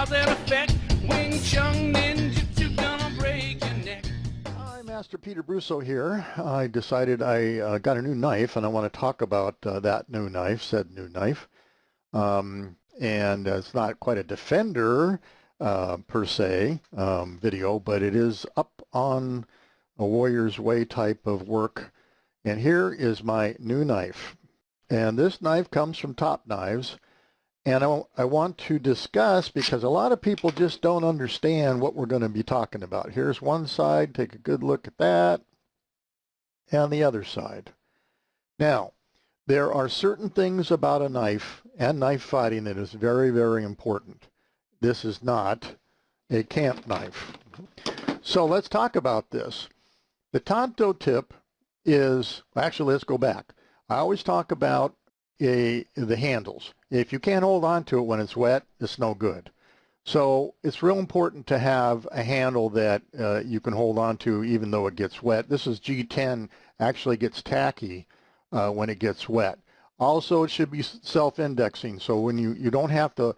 cause and effect. Wing Chun ninjutsu gonna break your neck. Hi, Master Peter Brusso here. I decided I got a new knife and I want to talk about that new knife, said new knife. And it's not quite a Defender per se video, but it is up on a Warrior's Way type of work. And here is my new knife. And this knife comes from Top Knives. And I want to discuss, because a lot of people just don't understand what we're going to be talking about. Here's one side, take a good look at that, and the other side. Now, there are certain things about a knife and knife fighting that is very, very important. This is not a camp knife. So let's talk about this. The Tanto tip is, actually let's go back. I always talk about the handles. If you can't hold on to it when it's wet, it's no good. So it's real important to have a handle that you can hold on to even though it gets wet. This is G10, actually gets tacky when it gets wet. Also, it should be self-indexing, so when you don't have to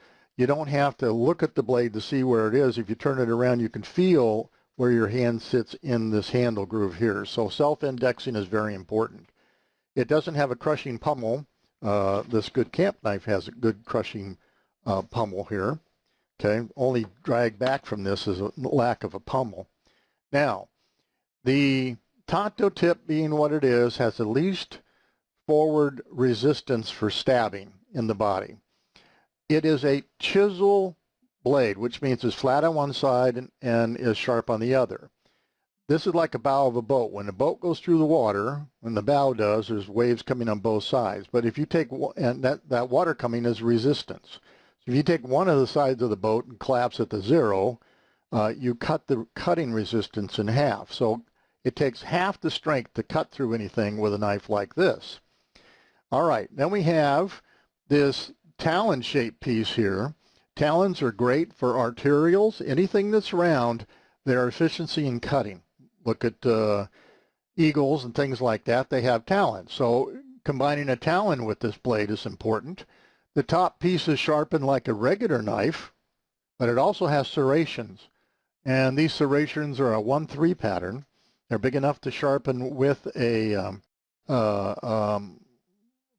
look at the blade to see where it is. If you turn it around, you can feel where your hand sits in this handle groove here. So self-indexing is very important. It doesn't have a crushing pummel. This good camp knife has a good crushing pummel here. Okay, only drag back from this is a lack of a pummel. Now, the Tanto tip, being what it is, has the least forward resistance for stabbing in the body. It is a chisel blade, which means it's flat on one side and is sharp on the other. This is like a bow of a boat. When the boat goes through the water, when the bow does, there's waves coming on both sides. But if you take, and that water coming is resistance. So if you take one of the sides of the boat and collapse it to zero, you cut the cutting resistance in half. So it takes half the strength to cut through anything with a knife like this. All right, then we have this Talon shaped piece here. Talons are great for arterials. Anything that's round, their efficiency in cutting. Look at eagles and things like that. They have talons. So combining a talon with this blade is important. The top piece is sharpened like a regular knife, but it also has serrations. And these serrations are a 1-3 pattern. They're big enough to sharpen with a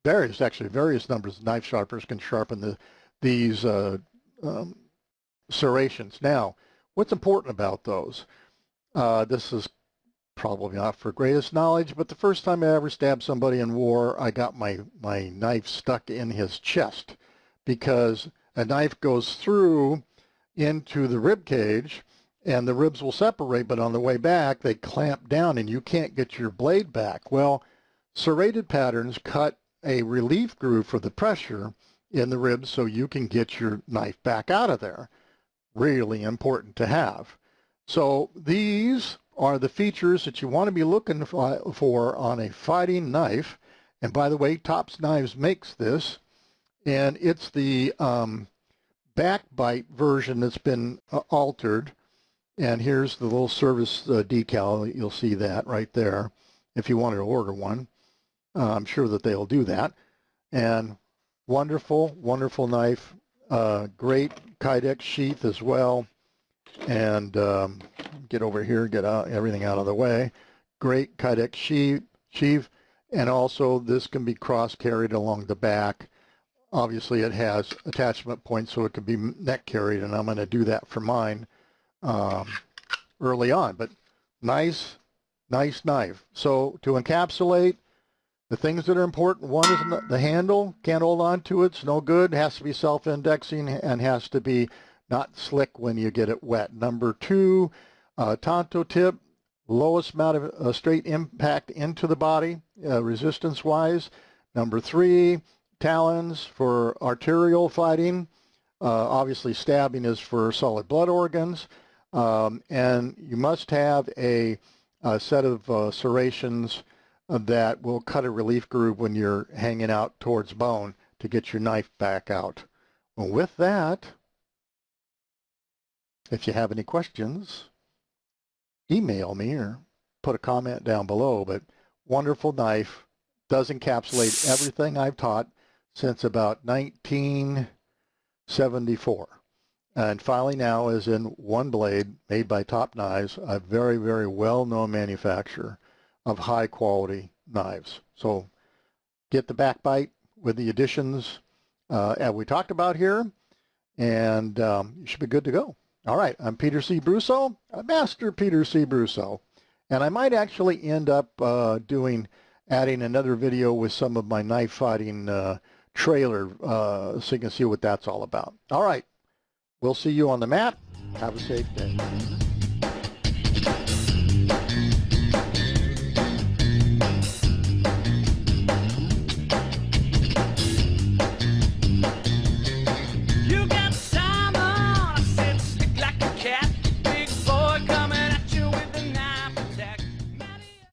various numbers of knife sharpeners can sharpen these serrations. Now, what's important about those? This is probably not for greatest knowledge, but the first time I ever stabbed somebody in war, I got my knife stuck in his chest, because a knife goes through into the rib cage and the ribs will separate, but on the way back they clamp down and you can't get your blade back. Well, serrated patterns cut a relief groove for the pressure in the ribs so you can get your knife back out of there. Really important to have. So these are the features that you want to be looking for on a fighting knife. And by the way, Tops Knives makes this, and it's the backbite version that's been altered. And here's the little service decal. You'll see that right there if you wanted to order one. I'm sure that they'll do that. And wonderful, wonderful knife. Great Kydex sheath as well. And get over here, get everything out of the way. Great Kydex sheath. And also this can be cross-carried along the back. Obviously it has attachment points so it can be neck carried, and I'm going to do that for mine early on. But nice knife. So to encapsulate, the things that are important, one is the handle. Can't hold on to it, it's no good. It has to be self-indexing and has to be not slick when you get it wet. Number 2, Tanto tip, lowest amount of straight impact into the body, resistance-wise. Number 3, talons for arterial fighting. Obviously stabbing is for solid blood organs. And you must have a set of serrations that will cut a relief groove when you're hanging out towards bone to get your knife back out. Well, with that, if you have any questions, email me or put a comment down below. But wonderful knife, does encapsulate everything I've taught since about 1974. And filing now is in one blade made by Top Knives, a very, very well-known manufacturer of high-quality knives. So get the back bite with the additions as we talked about here, and you should be good to go. All right, I'm Peter C. Brusso, Master Peter C. Brusso, and I might actually end up adding another video with some of my knife fighting trailer so you can see what that's all about. All right, we'll see you on the mat. Have a safe day.